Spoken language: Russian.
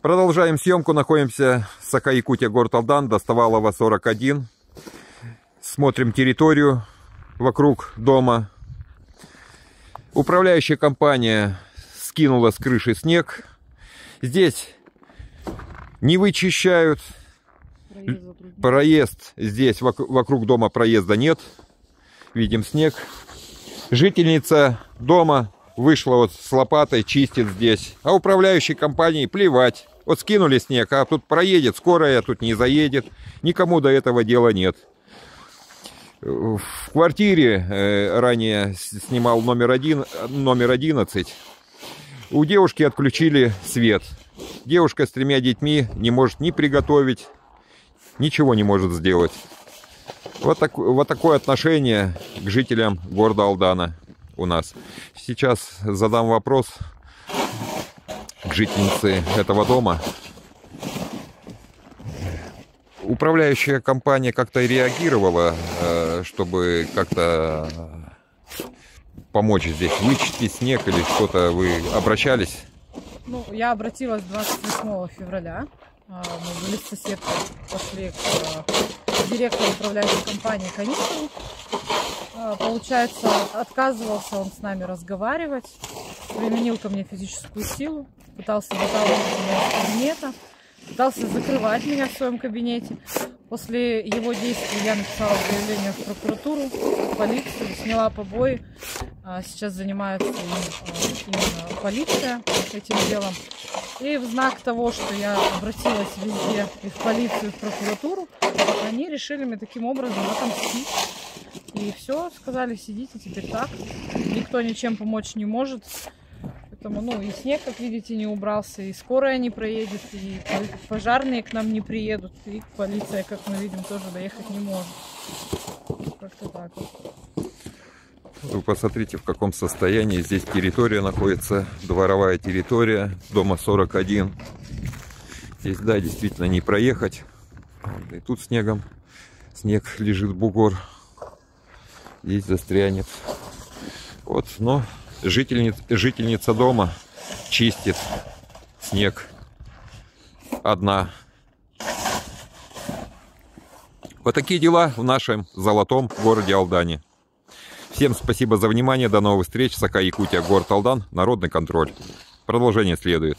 Продолжаем съемку. Находимся в Саха-Якутия, город Алдан, Достовалово 41. Смотрим территорию вокруг дома. Управляющая компания скинула с крыши снег. Здесь не вычищают. Проезд здесь, вокруг дома проезда нет. Видим снег. Жительница дома вышла вот с лопатой, чистит здесь. А управляющей компании плевать. Вот скинули снег, а тут проедет, скорая тут не заедет. Никому до этого дела нет. В квартире ранее снимал номер 11. У девушки отключили свет. Девушка с 3 детьми не может ни приготовить, ничего не может сделать. Вот такое отношение к жителям города Алдана у нас. Сейчас задам вопрос к жительнице этого дома. Управляющая компания как-то реагировала, чтобы как-то помочь здесь вычистить снег или что-то? Вы обращались? Ну, я обратилась 28 февраля. Мы были с соседкой, пошли к директору управляющей компании Каникулу. Получается, отказывался он с нами разговаривать, применил ко мне физическую силу, пытался выталкивать меня из кабинета, пытался закрывать меня в своем кабинете. После его действий я написала заявление в прокуратуру, в полицию, сняла побои. Сейчас занимается именно полиция этим делом. И в знак того, что я обратилась везде, и в полицию, и в прокуратуру, они решили мне таким образом отомстить. И все, сказали, сидите теперь так. Никто ничем помочь не может. Поэтому, ну, и снег, как видите, не убрался, и скорая не проедет, и пожарные к нам не приедут, и полиция, как мы видим, тоже доехать не может. Как-то так вот. Вы посмотрите, в каком состоянии здесь территория находится, дворовая территория дома 41. Здесь, да, действительно не проехать. И тут снег лежит, бугор. Здесь застрянет. Вот, но жительница дома чистит снег одна. Вот такие дела в нашем золотом городе Алдане. Всем спасибо за внимание. До новых встреч. Саха-Якутия, город Алдан. Народный контроль. Продолжение следует.